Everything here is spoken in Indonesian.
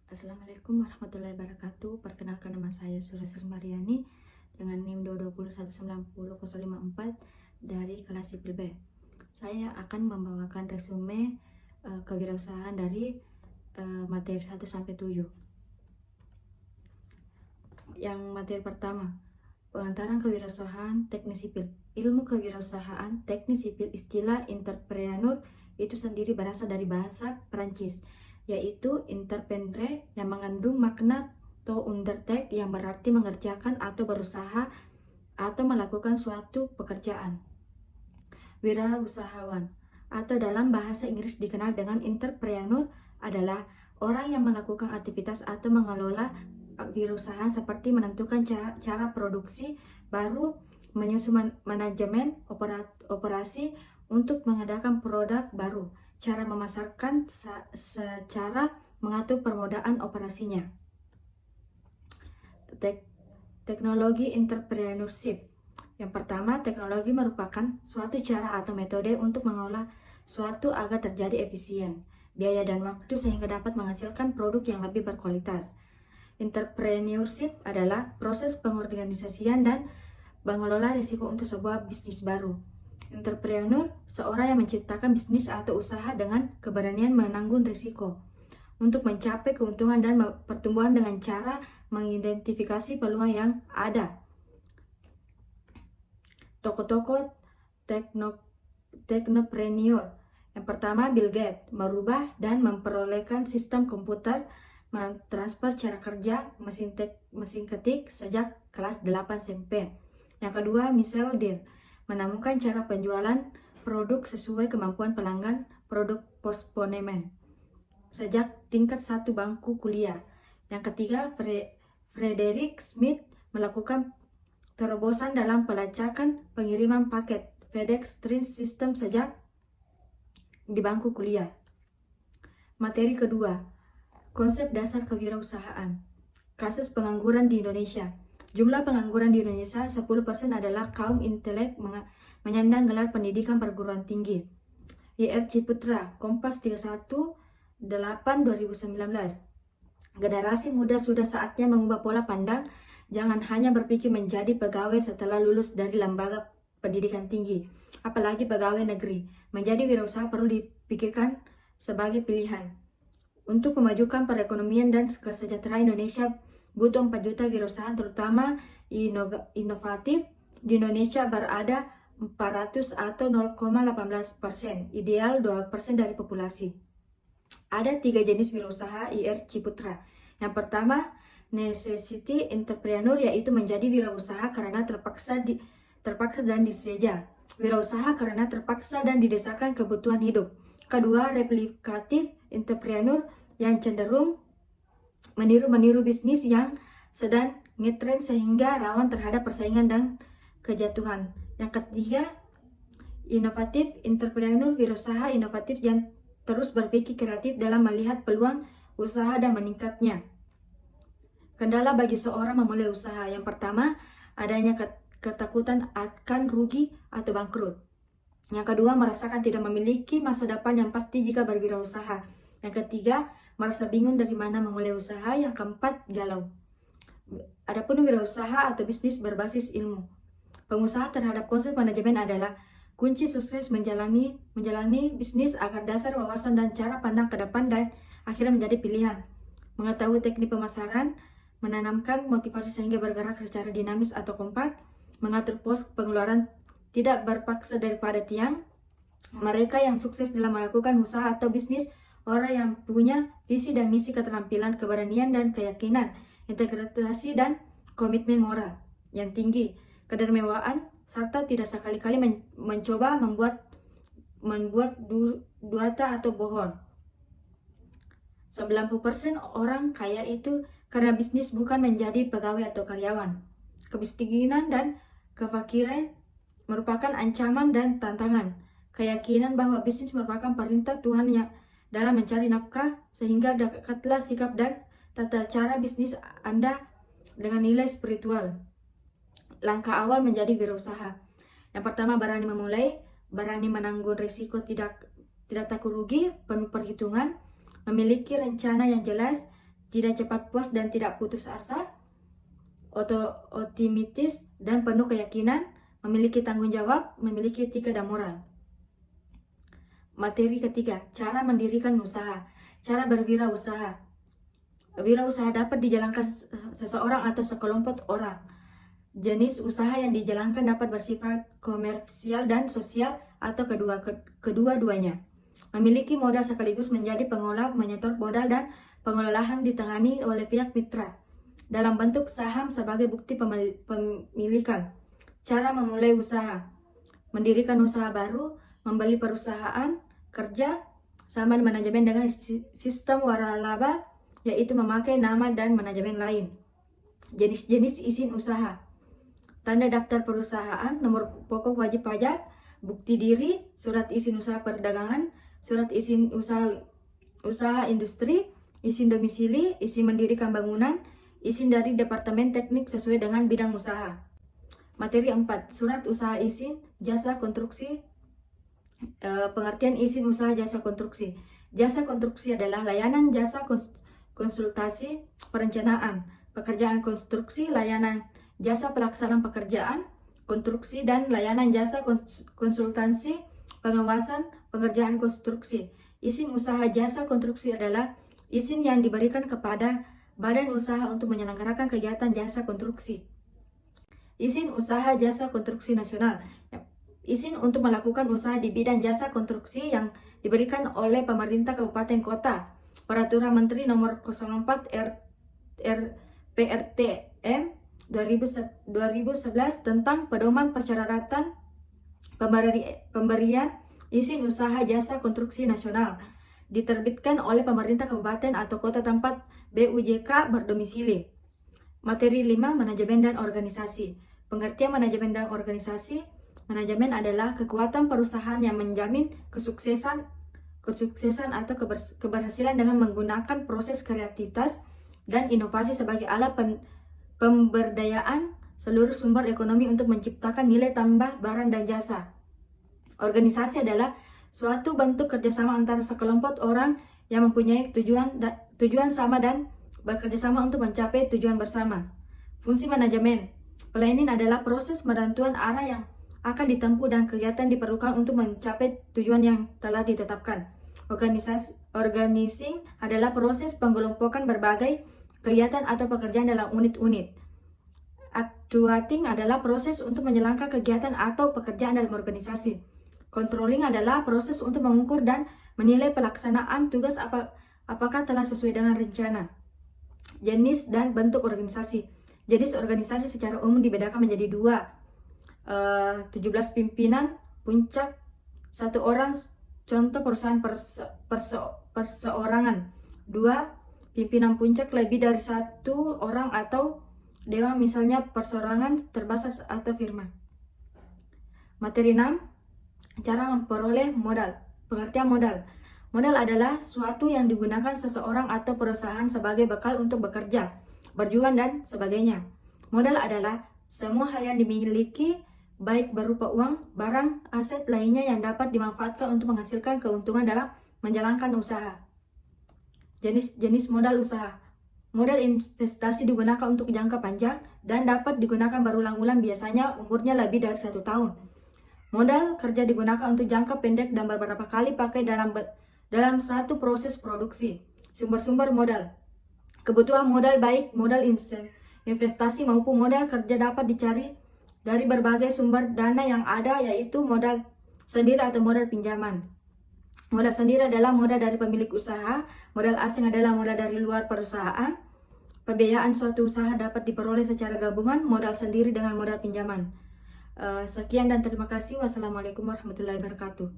Assalamualaikum warahmatullahi wabarakatuh. Perkenalkan, nama saya Surasri Mariani dengan NIM 2219054 dari kelas sipil B. Saya akan membawakan resume kewirausahaan dari materi 1 sampai 7. Yang materi pertama, pengantaran kewirausahaan teknik sipil. Ilmu kewirausahaan teknik sipil, istilah entrepreneur itu sendiri berasal dari bahasa Perancis, yaitu entreprendre yang mengandung makna to undertake yang berarti mengerjakan atau berusaha atau melakukan suatu pekerjaan. Wirausahawan atau dalam bahasa Inggris dikenal dengan entrepreneur adalah orang yang melakukan aktivitas atau mengelola wirausahaan seperti menentukan cara produksi baru, menyusun manajemen operasi untuk mengadakan produk baru, cara memasarkan, secara mengatur permodaan operasinya. Teknologi entrepreneurship. Yang pertama, teknologi merupakan suatu cara atau metode untuk mengolah suatu agar terjadi efisien, biaya dan waktu sehingga dapat menghasilkan produk yang lebih berkualitas. Entrepreneurship adalah proses pengorganisasian dan mengelola risiko untuk sebuah bisnis baru. Entrepreneur, seorang yang menciptakan bisnis atau usaha dengan keberanian menanggung risiko untuk mencapai keuntungan dan pertumbuhan dengan cara mengidentifikasi peluang yang ada. Tokoh-tokoh teknopreneur. Yang pertama, Bill Gates merubah dan memperolehkan sistem komputer mentransfer cara kerja mesin ketik sejak kelas 8 SMP. Yang kedua, Michelle Deal menemukan cara penjualan produk sesuai kemampuan pelanggan, produk postponement, sejak tingkat 1 bangku kuliah. Yang ketiga, Frederick Smith melakukan terobosan dalam pelacakan pengiriman paket FedEx Trust System sejak di bangku kuliah. Materi kedua, konsep dasar kewirausahaan. Kasus pengangguran di Indonesia. Jumlah pengangguran di Indonesia 10% adalah kaum intelek menyandang gelar pendidikan perguruan tinggi. IR Ciputra, Kompas 31/8/2019. Generasi muda sudah saatnya mengubah pola pandang. Jangan hanya berpikir menjadi pegawai setelah lulus dari lembaga pendidikan tinggi, apalagi pegawai negeri. Menjadi wirausaha perlu dipikirkan sebagai pilihan. Untuk memajukan perekonomian dan kesejahteraan Indonesia butuh 4 juta wirausahaan terutama inovatif. Di Indonesia berada 400 atau 0,18%, ideal 2% dari populasi. Ada 3 jenis wirausaha IR Ciputra. Yang pertama, necessity entrepreneur, yaitu menjadi wirausaha karena terpaksa dan diseja. Wirausaha karena terpaksa dan didesakan kebutuhan hidup. Kedua, replikatif entrepreneur yang cenderung meniru bisnis yang sedang ngetren sehingga rawan terhadap persaingan dan kejatuhan. Yang ketiga, inovatif entrepreneur, wirausaha inovatif yang terus berpikir kreatif dalam melihat peluang usaha dan meningkatnya. Kendala bagi seorang memulai usaha. Yang pertama, adanya ketakutan akan rugi atau bangkrut. Yang kedua, merasakan tidak memiliki masa depan yang pasti jika berwirausaha. Yang ketiga, merasa bingung dari mana memulai usaha. Yang keempat, galau. Adapun wirausaha atau bisnis berbasis ilmu. Pengusaha terhadap konsep manajemen adalah kunci sukses menjalani bisnis agar dasar wawasan dan cara pandang ke depan dan akhirnya menjadi pilihan. Mengetahui teknik pemasaran, menanamkan motivasi sehingga bergerak secara dinamis atau kompak, mengatur pos pengeluaran tidak berpaksa daripada tiang. Mereka yang sukses dalam melakukan usaha atau bisnis, orang yang punya visi dan misi, keterampilan, keberanian dan keyakinan, integritas dan komitmen moral yang tinggi, kedermewaan, serta tidak sekali-kali mencoba membuat duata atau bohong. 90% orang kaya itu karena bisnis, bukan menjadi pegawai atau karyawan. Kemiskinan dan kefakiran merupakan ancaman dan tantangan. Keyakinan bahwa bisnis merupakan perintah Tuhan yang dalam mencari nafkah, sehingga dekatlah sikap dan tata cara bisnis Anda dengan nilai spiritual. Langkah awal menjadi wirausaha. Yang pertama, berani memulai, berani menanggung risiko, tidak takut rugi, penuh perhitungan, memiliki rencana yang jelas, tidak cepat puas dan tidak putus asa, optimistis dan penuh keyakinan, memiliki tanggung jawab, memiliki etika dan moral. Materi ketiga, cara mendirikan usaha, cara berwirausaha. Wirausaha dapat dijalankan seseorang atau sekelompok orang. Jenis usaha yang dijalankan dapat bersifat komersial dan sosial atau kedua-duanya. Memiliki modal sekaligus menjadi pengolah, menyetor modal dan pengelolaan ditangani oleh pihak mitra dalam bentuk saham sebagai bukti pemilikan. Cara memulai usaha, mendirikan usaha baru, membeli perusahaan, kerja sama manajemen dengan sistem waralaba, yaitu memakai nama dan manajemen lain. Jenis-jenis izin usaha, tanda daftar perusahaan, nomor pokok wajib pajak, bukti diri, surat izin usaha perdagangan, surat izin usaha industri, izin domisili, izin mendirikan bangunan, izin dari Departemen Teknik sesuai dengan bidang usaha. Materi 4, surat usaha izin jasa konstruksi. Pengertian izin usaha jasa konstruksi. Jasa konstruksi adalah layanan jasa konsultasi perencanaan, pekerjaan konstruksi, layanan jasa pelaksanaan pekerjaan konstruksi, dan layanan jasa konsultansi pengawasan pekerjaan konstruksi. Izin usaha jasa konstruksi adalah izin yang diberikan kepada badan usaha untuk menyelenggarakan kegiatan jasa konstruksi. Izin usaha jasa konstruksi nasional, izin untuk melakukan usaha di bidang jasa konstruksi yang diberikan oleh pemerintah kabupaten kota. Peraturan Menteri Nomor 04 PRTM 2011 tentang pedoman persyaratan pemberian izin usaha jasa konstruksi nasional diterbitkan oleh pemerintah kabupaten atau kota tempat BUJK berdomisili. Materi 5, manajemen dan organisasi. Pengertian manajemen dan organisasi. Manajemen adalah kekuatan perusahaan yang menjamin kesuksesan atau keberhasilan dengan menggunakan proses kreativitas dan inovasi sebagai alat pemberdayaan seluruh sumber ekonomi untuk menciptakan nilai tambah barang dan jasa. Organisasi adalah suatu bentuk kerjasama antara sekelompok orang yang mempunyai tujuan sama dan bekerjasama untuk mencapai tujuan bersama. Fungsi manajemen. Planning adalah proses penentuan arah yang akan ditempuh dan kegiatan diperlukan untuk mencapai tujuan yang telah ditetapkan. Organizing adalah proses penggelompokan berbagai kegiatan atau pekerjaan dalam unit-unit. Actuating adalah proses untuk menjalankan kegiatan atau pekerjaan dalam organisasi. Controlling adalah proses untuk mengukur dan menilai pelaksanaan tugas apakah telah sesuai dengan rencana. Jenis dan bentuk organisasi. Jenis organisasi secara umum dibedakan menjadi 2. 17 pimpinan puncak 1 orang, contoh perusahaan perseorangan. 2. Pimpinan puncak lebih dari 1 orang atau dewan, misalnya perseorangan, terbatas atau firma. Materi 6, cara memperoleh modal. Pengertian modal. Modal adalah suatu yang digunakan seseorang atau perusahaan sebagai bekal untuk bekerja, berjuang, dan sebagainya. Modal adalah semua hal yang dimiliki, baik berupa uang, barang, aset lainnya yang dapat dimanfaatkan untuk menghasilkan keuntungan dalam menjalankan usaha. Jenis modal usaha. Modal investasi digunakan untuk jangka panjang dan dapat digunakan berulang-ulang, biasanya umurnya lebih dari 1 tahun. Modal kerja digunakan untuk jangka pendek dan beberapa kali pakai dalam satu proses produksi. Sumber-sumber modal. Kebutuhan modal baik modal investasi maupun modal kerja dapat dicari dari berbagai sumber dana yang ada, yaitu modal sendiri atau modal pinjaman. Modal sendiri adalah modal dari pemilik usaha, modal asing adalah modal dari luar perusahaan. Pembiayaan suatu usaha dapat diperoleh secara gabungan modal sendiri dengan modal pinjaman. Sekian dan terima kasih. Wassalamualaikum warahmatullahi wabarakatuh.